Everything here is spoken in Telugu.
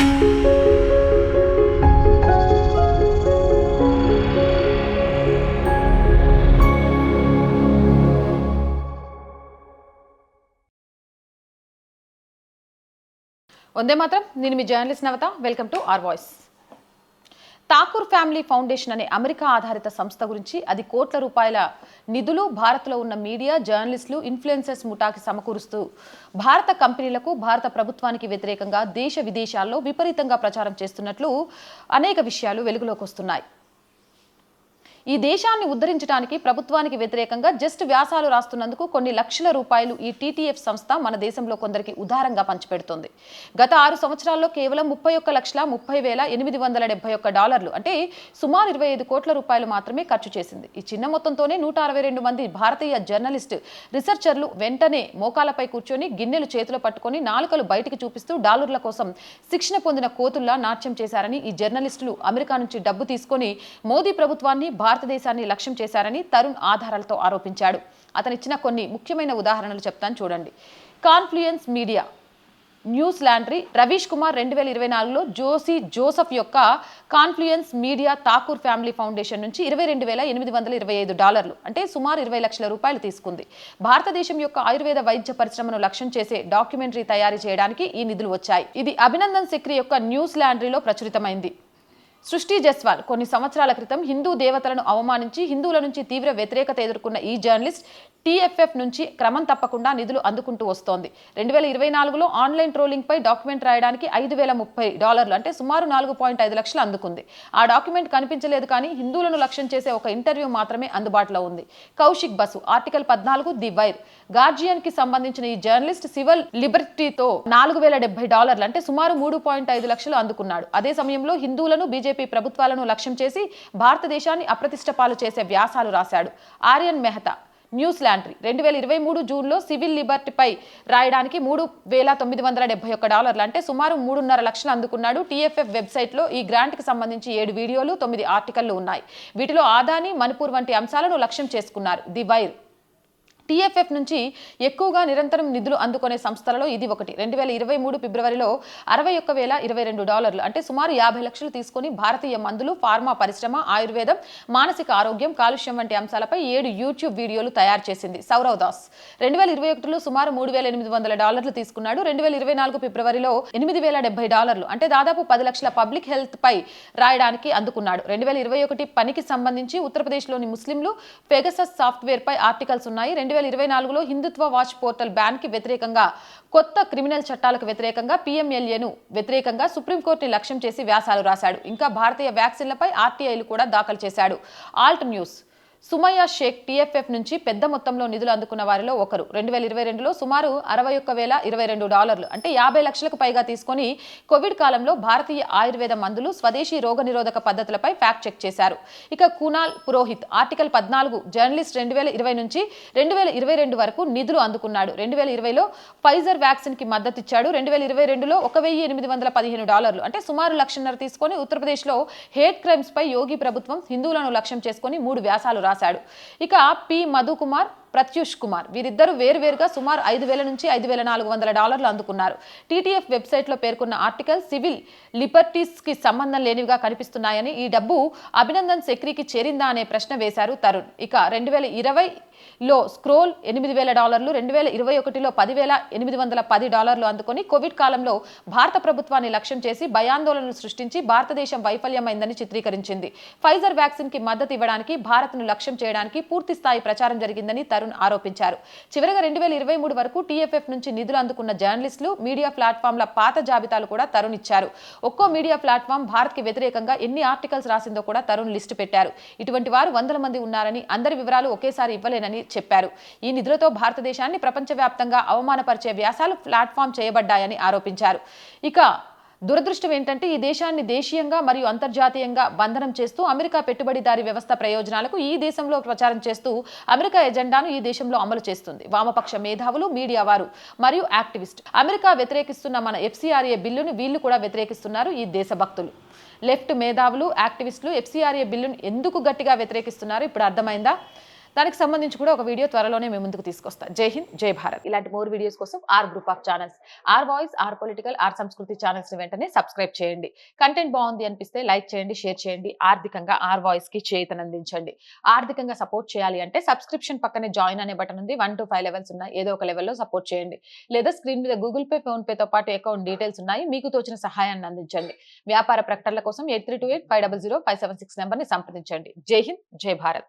వందే మాత్రం. నేను మీ journalist Navata. Welcome to R Voice. Thakur Family Foundation అనే అమెరికా ఆధారిత సంస్థ గురించి అది కోట్ల రూపాయల నిధులు భారత్లో ఉన్న మీడియా, జర్నలిస్టులు, ఇన్ఫ్లుయెన్సర్స్ ముఠాకి సమకూరుస్తూ భారత కంపెనీలకు, భారత ప్రభుత్వానికి వ్యతిరేకంగా దేశ విదేశాల్లో విపరీతంగా ప్రచారం చేస్తున్నట్లు అనేక విషయాలు వెలుగులోకి వస్తున్నాయి. ఈ దేశాన్ని ఉద్ధరించడానికి ప్రభుత్వానికి వ్యతిరేకంగా జస్ట్ వ్యాసాలు రాస్తున్నందుకు కొన్ని లక్షల రూపాయలు ఈ టీటీఎఫ్ సంస్థ మన దేశంలో కొందరికి ఉదారంగా పంచిపెడుతోంది. గత 6 సంవత్సరాల్లో కేవలం $31,30,871 అంటే సుమారు 25 కోట్ల రూపాయలు మాత్రమే ఖర్చు చేసింది. ఈ చిన్న మొత్తంతోనే 162 మంది భారతీయ జర్నలిస్ట్, రీసెర్చర్లు వెంటనే మోకాలపై కూర్చొని గిన్నెలు చేతిలో పట్టుకొని నాలుకలు బయటికి చూపిస్తూ డాలర్ల కోసం శిక్షణ పొందిన కోతుల్లా నాట్యం చేశారని ఈ జర్నలిస్టులు అమెరికా నుంచి డబ్బు తీసుకొని మోదీ ప్రభుత్వాన్ని, భారతదేశాన్ని లక్ష్యం చేశారని తరుణ్ ఆధారాలతో ఆరోపించాడు. అతనిచ్చిన కొన్ని ముఖ్యమైన ఉదాహరణలు చెప్తాను చూడండి. Confluence Media, Newslaundry, Ravish Kumar 2024లో జోసెఫ్ యొక్క Confluence Media Thakur Family Foundation నుంచి $22,825 అంటే సుమారు 20 లక్షల రూపాయలు తీసుకుంది. భారతదేశం యొక్క ఆయుర్వేద వైద్య పరిశ్రమను లక్ష్యం చేసే డాక్యుమెంటరీ తయారు చేయడానికి ఈ నిధులు వచ్చాయి. ఇది అభినందన్ సిక్రీ యొక్క న్యూస్ లాండ్రీలో ప్రచురితమైంది. సృష్టి జస్వాల్ కొన్ని సంవత్సరాల క్రితం హిందూ దేవతలను అవమానించి హిందువుల నుంచి తీవ్ర వ్యతిరేకత ఎదుర్కొన్న ఈ జర్నలిస్ట్ టీఎఫ్ఎఫ్ నుంచి క్రమం తప్పకుండా నిధులు అందుకుంటూ వస్తోంది. 2024లో ఆన్లైన్ ట్రోలింగ్ పై డాక్యుమెంట్ రాయడానికి $5,030 అంటే సుమారు 4.5 లక్షలు అందుకుంది. ఆ డాక్యుమెంట్ కనిపించలేదు, కానీ హిందువులను లక్ష్యం చేసే ఒక ఇంటర్వ్యూ మాత్రమే అందుబాటులో ఉంది. Kaushik Basu, article 14 the Wire, Guardian కి సంబంధించిన ఈ జర్నలిస్ట్ సివిల్ లిబర్టీతో $4,070 అంటే సుమారు 3.5 లక్షలు అందుకున్నాడు. అదే సమయంలో హిందువులను, బీజేపీ ప్రభుత్వాలను లక్ష్యం చేసి భారతదేశాన్ని అప్రతిష్ట పాలు చేసే వ్యాసాలు రాశాడు. ఆర్యన్ మెహతా, న్యూస్ లాండ్రీ 2023 జూన్లో సివిల్ లిబర్టీపై రాయడానికి $3,971 అంటే సుమారు 3.5 లక్షలు అందుకున్నాడు. టీఎఫ్ఎఫ్ వెబ్సైట్లో ఈ గ్రాంట్కి సంబంధించి 7 వీడియోలు, 9 ఆర్టికల్లు ఉన్నాయి. వీటిలో ఆదాని, మణిపూర్ వంటి అంశాలను లక్ష్యం చేసుకున్నారు. ది వైర్ టీఎఫ్ఎఫ్ నుంచి ఎక్కువగా నిరంతరం నిధులు అందుకునే సంస్థలలో ఇది ఒకటి. 2023 ఫిబ్రవరిలో $61,022 అంటే సుమారు 50 లక్షలు తీసుకుని భారతీయ మందులు, ఫార్మా పరిశ్రమ, ఆయుర్వేదం, మానసిక ఆరోగ్యం, కాలుష్యం వంటి అంశాలపై 7 యూట్యూబ్ వీడియోలు తయారు చేసింది. సౌరవ్ దాస్ 2021లో సుమారు $3,800 తీసుకున్నాడు. 2024 ఫిబ్రవరిలో $8,070 అంటే దాదాపు 10 లక్షల పబ్లిక్ హెల్త్ పై రాయడానికి అందుకున్నాడు. 2021 పనికి సంబంధించి ఉత్తరప్రదేశ్లోని ముస్లింలు, పెగసస్ సాఫ్ట్వేర్ పై ఆర్టికల్స్ ఉన్నాయి. 2024లో హిందుత్వ వాచ్ పోర్టల్ బ్యాన్ కి వ్యతిరేకంగా, కొత్త క్రిమినల్ చట్టాలకు వ్యతిరేకంగా, PMLAను వ్యతిరేకంగా సుప్రీంకోర్టుని లక్ష్యం చేసి వ్యాసాలు రాశాడు. ఇంకా భారతీయ వ్యాక్సిన్లపై RTIలు కూడా దాఖలు చేశాడు. Alt News, Sumaiya Shaikh TFF నుంచి పెద్ద మొత్తంలో నిధులు అందుకున్న వారిలో ఒకరు. 2022లో సుమారు $61,022 అంటే 50 లక్షలకు పైగా తీసుకొని కోవిడ్ కాలంలో భారతీయ ఆయుర్వేద మందులు, స్వదేశీ రోగనిరోధక పద్ధతులపై ఫ్యాక్ట్ చెక్ చేశారు. ఇక కునాల్ పురోహిత్, ఆర్టికల్ 14 జర్నలిస్ట్ 2020 నుంచి 2022 వరకు నిధులు అందుకున్నాడు. 2020లో ఫైజర్ వ్యాక్సిన్ కి మద్దతు ఇచ్చాడు. 2022లో $1,815 అంటే సుమారు 1.5 లక్షలు తీసుకొని ఉత్తరప్రదేశ్లో హేట్ క్రైమ్స్ పై యోగి ప్రభుత్వం హిందువులను లక్ష్యం చేసుకొని 3 వ్యాసాలు రాశాడు. ఇక పి మధుకుమార్, ప్రత్యూష్ కుమార్ వీరిద్దరు వేరువేరుగా సుమారు $5,000 నుంచి $5,400 అందుకున్నారు. టీటీఎఫ్ వెబ్సైట్లో పేర్కొన్న ఆర్టికల్ సివిల్ లిబర్టీస్ కి సంబంధం లేనివిగా కనిపిస్తున్నాయని, ఈ డబ్బు అభినందన్ సిక్రీకి చేరిందా అనే ప్రశ్న వేశారు తరుణ్. ఇక 2020లో స్క్రోల్ $8,000, 2021లో $10,810 అందుకొని కోవిడ్ కాలంలో భారత ప్రభుత్వాన్ని లక్ష్యం చేసి భయాందోళనలు సృష్టించి భారతదేశం వైఫల్యమైందని చిత్రీకరించింది. ఫైజర్ వ్యాక్సిన్ కి మద్దతు ఇవ్వడానికి, భారత్ను లక్ష్యం చేయడానికి పూర్తి స్థాయి ప్రచారం జరిగిందని తరుణ్ ఆరోపించారు. చివరగా 2023 వరకు టీఎఫ్ఎఫ్ నుంచి నిధులు అందుకున్న జర్నలిస్టులు, మీడియా ప్లాట్ఫామ్ల పాత జాబితాలు కూడా తరుణ్ ఇచ్చారు. ఒక్కో మీడియా ప్లాట్ఫామ్ భారత్ కి వ్యతిరేకంగా ఎన్ని ఆర్టికల్స్ రాసిందో కూడా తరుణ్ లిస్టు పెట్టారు. ఇటువంటి వారు 100 మంది ఉన్నారని, అందరి వివరాలు ఒకేసారి ఇవ్వలేనని చెప్పారు. ఈ నిధులతో భారతదేశాన్ని ప్రపంచవ్యాప్తంగా అవమానపరిచే వ్యాసాలు ప్లాట్ఫామ్ చేయబడ్డాయని ఆరోపించారు. ఇక దురదృష్టం ఏంటంటే ఈ దేశాన్ని దేశీయంగా మరియు అంతర్జాతీయంగా బంధనం చేస్తూ అమెరికా పెట్టుబడిదారీ వ్యవస్థ ప్రయోజనాలకు ఈ దేశంలో ప్రచారం చేస్తూ అమెరికా ఎజెండాను ఈ దేశంలో అమలు చేస్తుంది. వామపక్ష మేధావులు, మీడియా వారు మరియు యాక్టివిస్ట్ అమెరికా వ్యతిరేకిస్తున్న మన FCRA బిల్లును వీళ్ళు కూడా వ్యతిరేకిస్తున్నారు. ఈ దేశభక్తులు, లెఫ్ట్ మేధావులు, యాక్టివిస్టులు FCRA బిల్లును ఎందుకు గట్టిగా వ్యతిరేకిస్తున్నారో ఇప్పుడు అర్థమైందా? దానికి సంబంధించి కూడా ఒక వీడియో త్వరలోనే మేము ముందుకు తీసుకొస్తా. జై హింద్, జై భారత్. ఇలాంటి మోర్ వీడియోస్ కోసం R group of channels, R voice, R political, R Sanskriti channels ని వెంటనే సబ్స్క్రైబ్ చేయండి. కంటెంట్ బాగుంది అనిపిస్తే లైక్ చేయండి, షేర్ చేయండి. ఆర్థికంగా ఆర్ వాయిస్ కి చేతనందించండి. ఆర్థికంగా సపోర్ట్ చేయాలి అంటే సబ్స్క్రిప్షన్ పక్కనే జాయిన్ అనే బటన్ ఉంది. 1 to 5 లెవెల్స్ ఉన్నాయి. ఏదో ఒక లెవెల్లో సపోర్ట్ చేయండి. లేదా స్క్రీన్ మీద గూగుల్ పే, ఫోన్ పే తో పాటు అకౌంట్ డీటెయిల్స్ ఉన్నాయి. మీకు తోచిన సహాయాన్ని అందించండి. వ్యాపార ప్రకటనల కోసం 8328500576 నెంబర్ ని సంప్రదించండి. జై హింద్, జై భారత్.